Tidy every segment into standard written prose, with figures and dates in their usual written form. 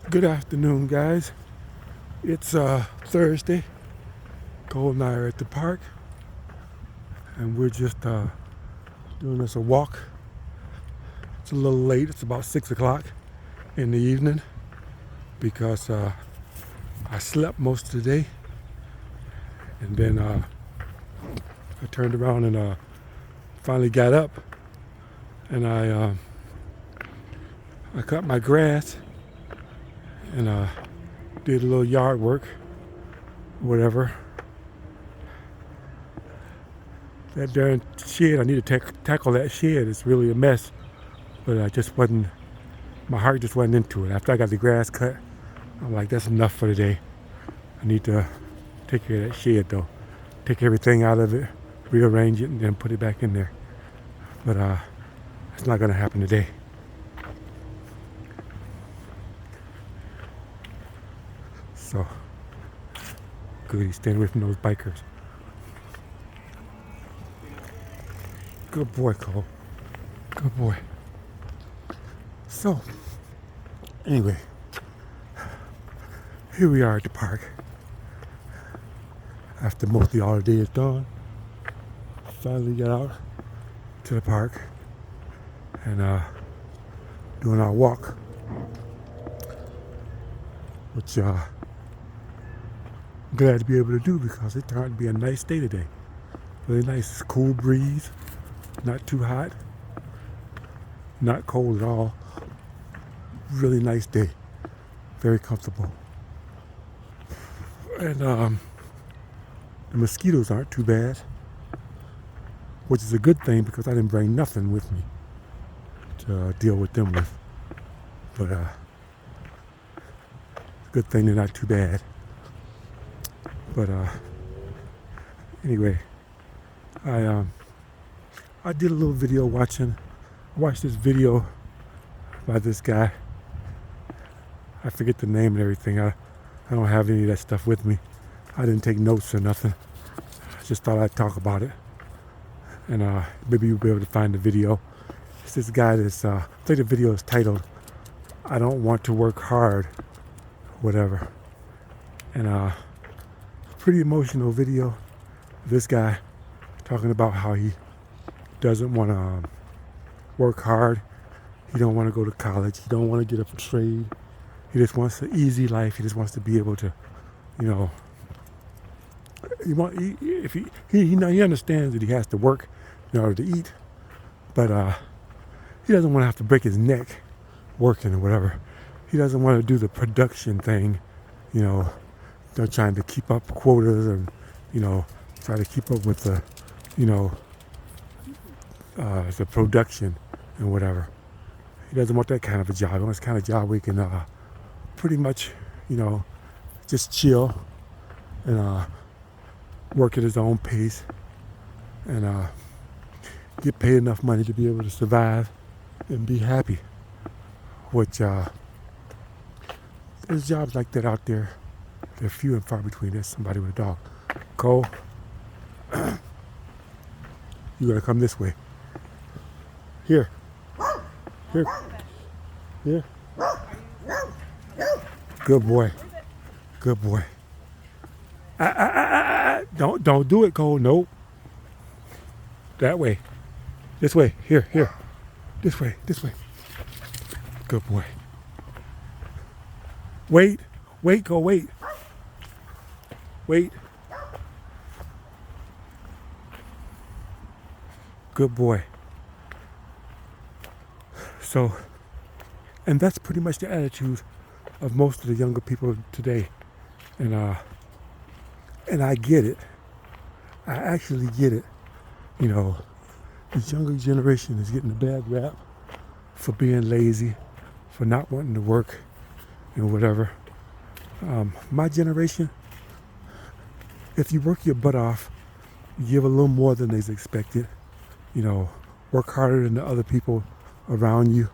Good afternoon, guys. It's Thursday. Cole and I are at the park, and we're just doing us a walk. It's a little late. It's about 6 o'clock in the evening because I slept most of the day, and then I turned around and finally got up, and I cut my grass and did a little yard work, whatever. That darn shed, I need to tackle that shed. It's really a mess, but my heart just wasn't into it. After I got the grass cut, I'm like, that's enough for today. I need to take care of that shed though. Take everything out of it, rearrange it, and then put it back in there. But it's not gonna happen today. So, good, he's staying away from those bikers. Good boy, Cole. Good boy. So, anyway, here we are at the park. After mostly all the day is done, finally got out to the park and doing our walk, which I'm glad to be able to do because it turned out to be a nice day today. Really nice, cool breeze, not too hot, not cold at all. Really nice day, very comfortable. And the mosquitoes aren't too bad, which is a good thing because I didn't bring nothing with me to deal with them with. But good thing they're not too bad. But anyway, I did a little video watching. I watched this video by this guy. I forget the name and everything. I don't have any of that stuff with me. I didn't take notes or nothing. I just thought I'd talk about it. And maybe you'll be able to find the video. It's this guy that's, I think the video is titled, I Don't Want to Work Hard, whatever. And pretty emotional video. This guy talking about how he doesn't want to work hard. He don't want to go to college. He don't want to get a trade. He just wants an easy life. He just wants to be able to, you know, he understands that he has to work in order to eat, but he doesn't want to have to break his neck working or whatever. He doesn't want to do the production thing, you know, trying to keep up quotas and, you know, try to keep up with the, you know, the production and whatever. He doesn't want that kind of a job. He wants the kind of job where he can pretty much, you know, just chill and work at his own pace and get paid enough money to be able to survive and be happy. Which there's jobs like that out there. They're few and far between. There's somebody with a dog. Cole, you gotta come this way. Here. Here. Here. Good boy. Good boy. Don't do it, Cole. Nope. That way. This way. Here. This way. Good boy. Wait, Cole, wait. Wait. Good boy. So, and that's pretty much the attitude of most of the younger people today. And I get it. I actually get it. You know, this younger generation is getting a bad rap for being lazy, for not wanting to work and whatever. My generation, if you work your butt off, you give a little more than is expected, you know, work harder than the other people around you.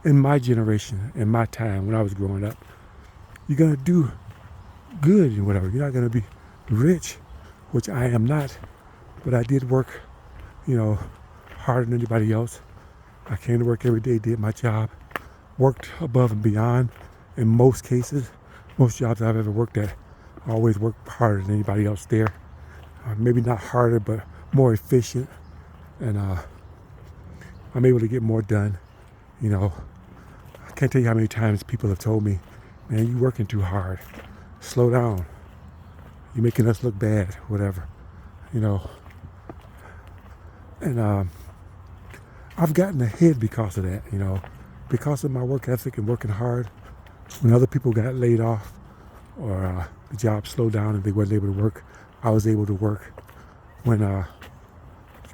In my generation, in my time when I was growing up, you're gonna do good and whatever. You're not gonna be rich, which I am not, but I did work, you know, harder than anybody else. I came to work every day, did my job, worked above and beyond in most cases, most jobs I've ever worked at, I always work harder than anybody else there. Maybe not harder, but more efficient, and I'm able to get more done. You know, I can't tell you how many times people have told me, "Man, you working too hard. Slow down. You're making us look bad, whatever." You know, and I've gotten ahead because of that. You know, because of my work ethic and working hard. When other people got laid off or the job slowed down and they weren't able to work, I was able to work. When it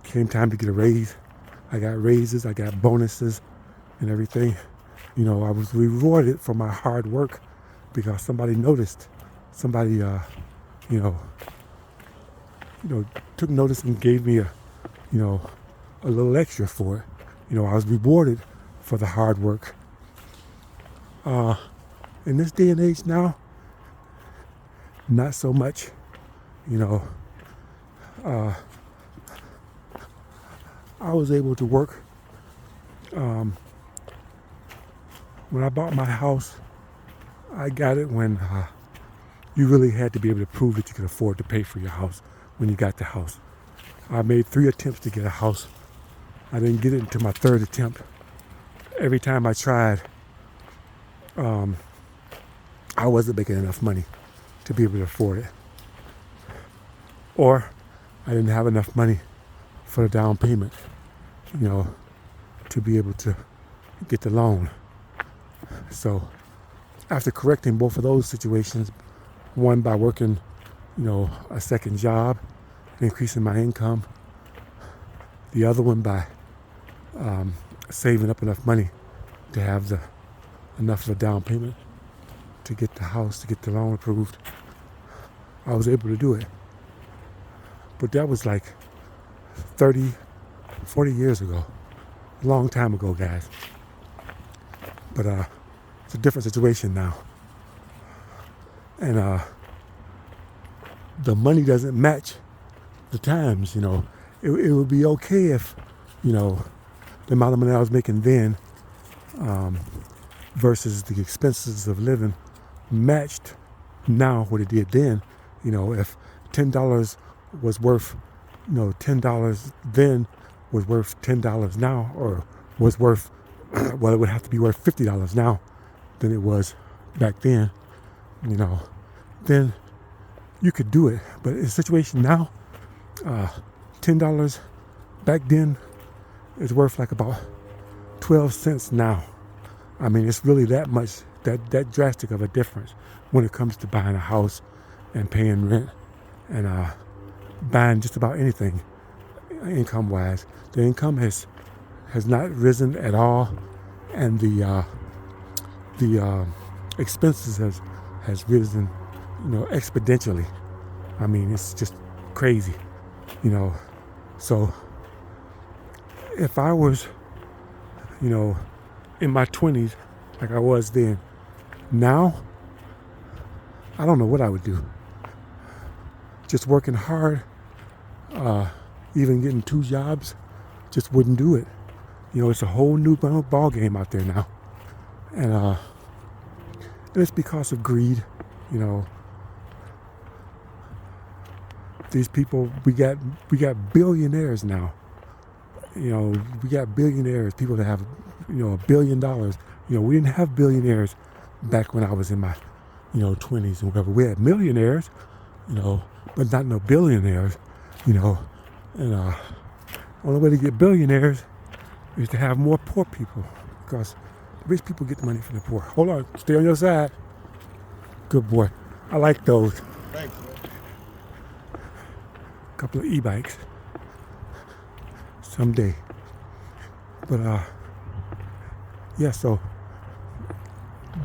came time to get a raise, I got raises, I got bonuses and everything. You know, I was rewarded for my hard work because somebody noticed. Somebody, you know, took notice and gave me a little extra for it. You know, I was rewarded for the hard work. In this day and age now, not so much. You know, I was able to work. When I bought my house, I got it when you really had to be able to prove that you could afford to pay for your house when you got the house. I made 3 attempts to get a house. I didn't get it until my 3rd attempt. Every time I tried, I wasn't making enough money to be able to afford it. Or I didn't have enough money for the down payment, you know, to be able to get the loan. So after correcting both of those situations, one by working, you know, a second job, increasing my income, the other one by saving up enough money to have enough of a down payment to get the house, to get the loan approved, I was able to do it. But that was like 30, 40 years ago. A long time ago, guys. But it's a different situation now. And the money doesn't match the times, you know. It would be okay if, you know, the amount of money I was making then versus the expenses of living matched now what it did then. You know, if $10 was worth, you know, $10 then was worth $10 now, or was worth, well, it would have to be worth $50 now than it was back then, you know, then you could do it. But in the situation now, $10 back then is worth like about 12 cents now. I mean, it's really that much, that drastic of a difference when it comes to buying a house and paying rent and buying just about anything income-wise. The income has not risen at all, and the expenses has risen, you know, exponentially. I mean, it's just crazy, you know. So if I was, you know, in my 20s like I was then, now I don't know what I would do. Just working hard, even getting 2 jobs, just wouldn't do it. You know, it's a whole new ball game out there now, and it's because of greed. You know, these people, we got billionaires now. You know, we got billionaires, people that have, you know, $1 billion. You know, we didn't have billionaires back when I was in my, you know, 20s and whatever. We had millionaires, you know, but not no billionaires, you know. And only way to get billionaires is to have more poor people, because rich people get the money from the poor. Hold on, stay on your side. Good boy. I like those. Thanks, man. Couple of e-bikes someday. But yeah, so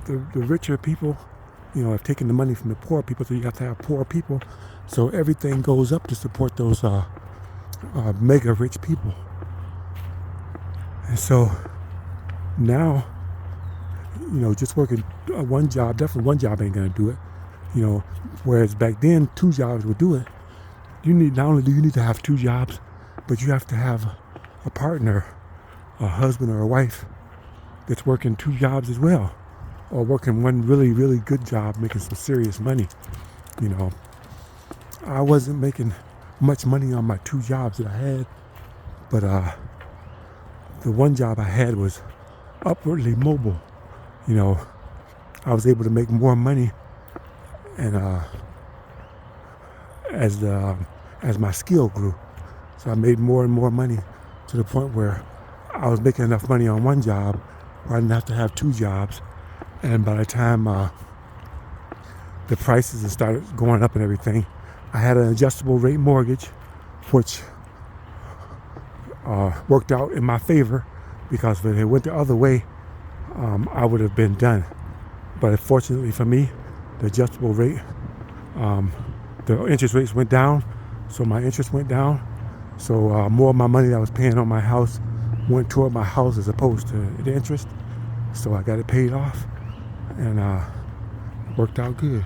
the richer people, you know, have taken the money from the poor people, so you have to have poor people. So everything goes up to support those mega rich people. And so now, you know, just working one job, definitely one job ain't gonna do it. You know, whereas back then 2 jobs would do it. Not only do you need to have 2 jobs, but you have to have a partner, a husband or a wife that's working 2 jobs as well. or working one really, really good job, making some serious money. You know, I wasn't making much money on my 2 jobs that I had, but the one job I had was upwardly mobile. You know, I was able to make more money, and as my skill grew, so I made more and more money to the point where I was making enough money on one job where I didn't have to have 2 jobs. And by the time the prices started going up and everything, I had an adjustable rate mortgage, which worked out in my favor, because if it went the other way, I would have been done. But fortunately for me, the adjustable rate, the interest rates went down, so my interest went down. So more of my money that I was paying on my house went toward my house as opposed to the interest. So I got it paid off, and worked out good.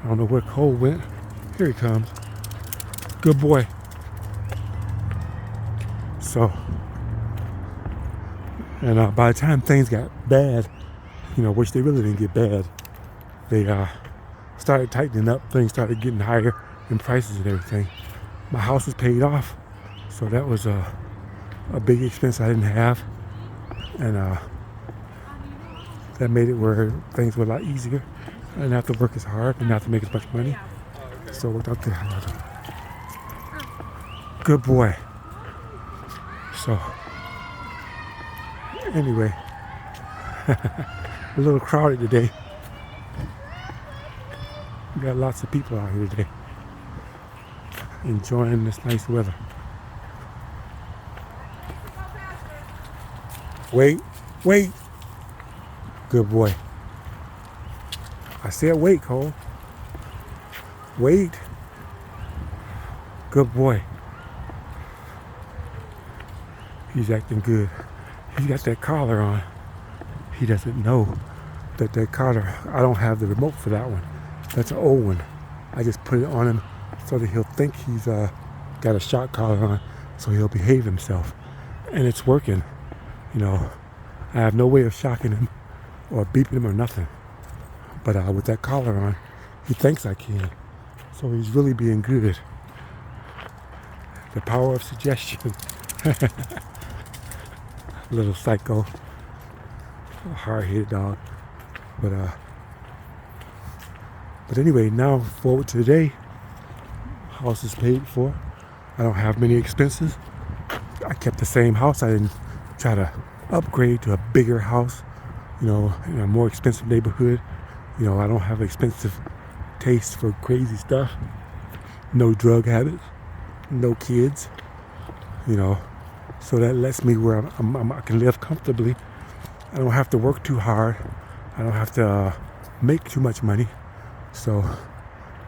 I don't know where Cole went. Here he comes. Good boy. So, and by the time things got bad, which they really didn't get bad, they started tightening up. Things started getting higher in prices and everything. My house was paid off, so that was a big expense I didn't have, and that made it where things were a lot easier. I didn't have to work as hard, didn't have to make as much money, so it worked out good. Good boy. So, anyway, a little crowded today. We got lots of people out here today, enjoying this nice weather. Wait. Good boy. I said wait, Cole. Wait. Good boy. He's acting good. He's got that collar on. He doesn't know that collar, I don't have the remote for that one. That's an old one. I just put it on him so that he'll think he's got a shock collar on, so he'll behave himself. And it's working. I have no way of shocking him or beeping him or nothing. But with that collar on, he thinks I can. So he's really being good. The power of suggestion. Little psycho. Hard-headed dog. But anyway, now forward to today. House is paid for. I don't have many expenses. I kept the same house. I didn't try to upgrade to a bigger house, in a more expensive neighborhood. I don't have expensive taste for crazy stuff. No drug habits. No kids. So that lets me where I can live comfortably. I don't have to work too hard. I don't have to make too much money. So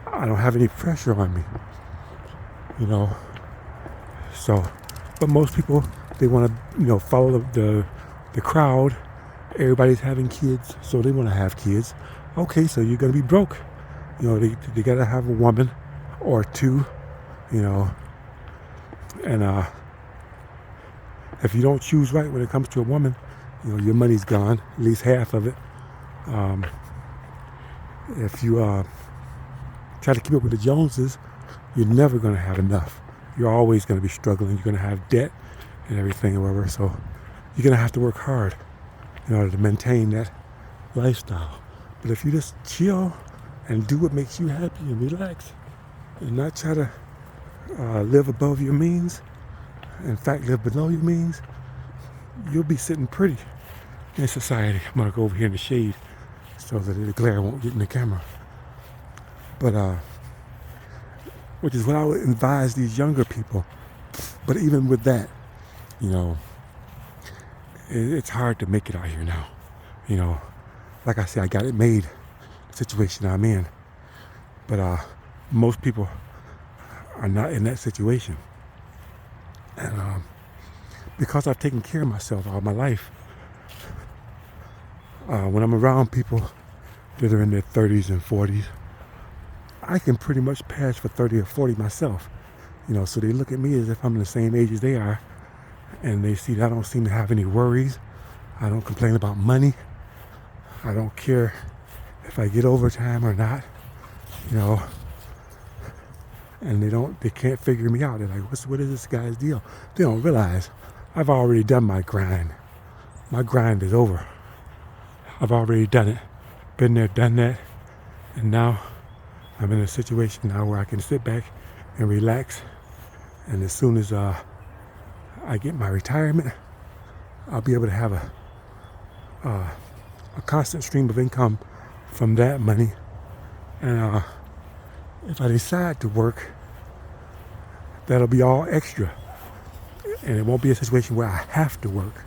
I don't have any pressure on me. So, but most people, they want to, follow the crowd. Everybody's having kids, so they want to have kids. Okay, so you're going to be broke. They got to have a woman or 2, and if you don't choose right when it comes to a woman, your money's gone, at least half of it. If you try to keep up with the Joneses, you're never going to have enough. You're always going to be struggling. You're going to have debt and everything or whatever. So you're going to have to work hard in order to maintain that lifestyle. But if you just chill and do what makes you happy and relax and not try to live above your means, in fact, live below your means, you'll be sitting pretty in society. I'm going to go over here in the shade so that the glare won't get in the camera. But, which is what I would advise these younger people. But even with that, it's hard to make it out here now. Like I said, I got it made, the situation I'm in. But most people are not in that situation. And because I've taken care of myself all my life, when I'm around people that are in their 30s and 40s, I can pretty much pass for 30 or 40 myself. So they look at me as if I'm the same age as they are. and they see that I don't seem to have any worries. I don't complain about money. I don't care if I get overtime or not, you know. And they can't figure me out. They're like, what is this guy's deal? They don't realize I've already done my grind. My grind is over. I've already done it. Been there, done that. And now I'm in a situation now where I can sit back and relax. And as soon as I get my retirement, I'll be able to have a constant stream of income from that money. And if I decide to work, that'll be all extra. And it won't be a situation where I have to work.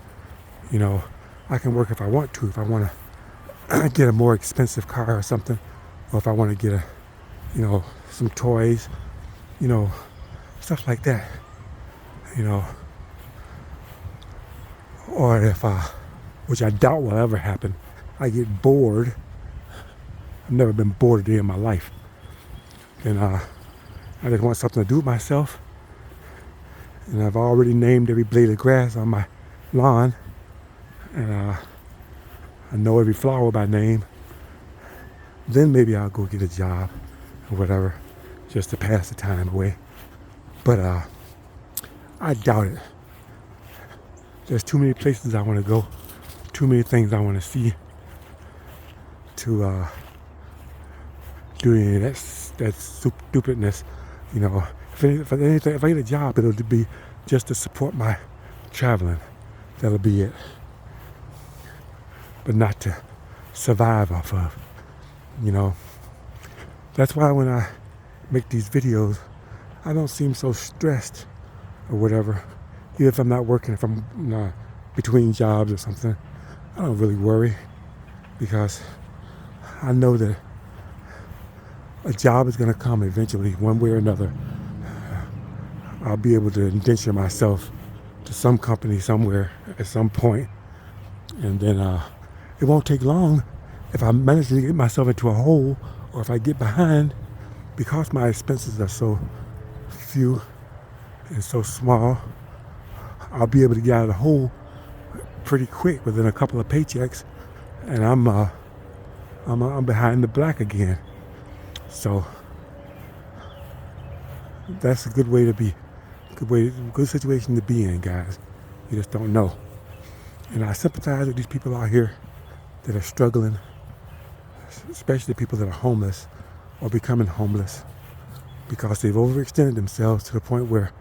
You know, I can work if I want to. If I want to get a more expensive car or something, or if I want to get some toys, stuff like that. Or if which I doubt will ever happen, I get bored. I've never been bored a day in my life. And I just want something to do with myself. And I've already named every blade of grass on my lawn. And I know every flower by name. Then maybe I'll go get a job or whatever, just to pass the time away. But I doubt it. There's too many places I want to go, too many things I want to see to do any of that stupidness. If I get a job, it'll be just to support my traveling. That'll be it. But not to survive off of. That's why when I make these videos, I don't seem so stressed or whatever. Even if I'm not working, if I'm between jobs or something, I don't really worry, because I know that a job is going to come eventually, one way or another. I'll be able to indenture myself to some company somewhere at some point, and then it won't take long if I manage to get myself into a hole, or if I get behind, because my expenses are so few and so small. I'll be able to get out of the hole pretty quick within a couple of paychecks, and I'm behind the black again. So that's a good way to be, good situation to be in, guys. You just don't know. And I sympathize with these people out here that are struggling, especially the people that are homeless or becoming homeless, because they've overextended themselves to the point where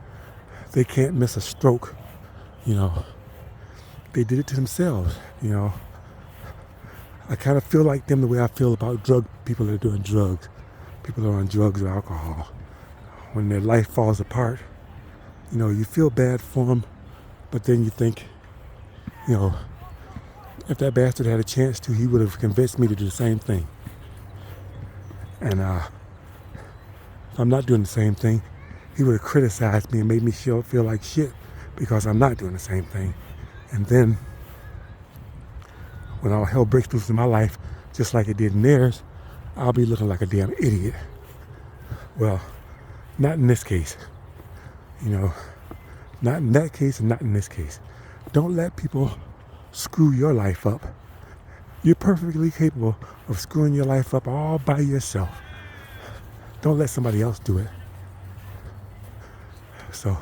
they can't miss a stroke. They did it to themselves. I kind of feel like them the way I feel about people that are doing drugs, people that are on drugs or alcohol. When their life falls apart, you feel bad for them, but then you think, if that bastard had a chance to, he would have convinced me to do the same thing. And if I'm not doing the same thing, he would have criticized me and made me feel like shit because I'm not doing the same thing. And then when all hell breaks loose in my life, just like it did in theirs, I'll be looking like a damn idiot. Well, not in this case. Not in that case and not in this case. Don't let people screw your life up. You're perfectly capable of screwing your life up all by yourself. Don't let somebody else do it. So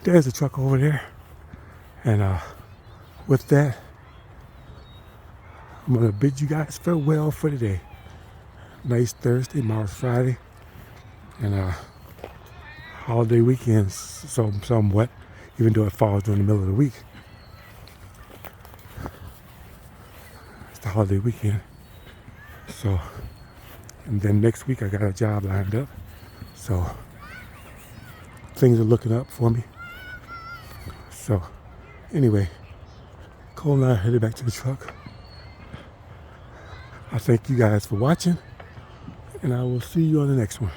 there's a truck over there. And with that, I'm going to bid you guys farewell for today. Nice Thursday, tomorrow's Friday. And holiday weekend somewhat, even though it falls during the middle of the week. It's the holiday weekend. So, and then next week I got a job lined up. So, things are looking up for me. So, anyway, Cole and I are headed back to the truck. I thank you guys for watching, and I will see you on the next one.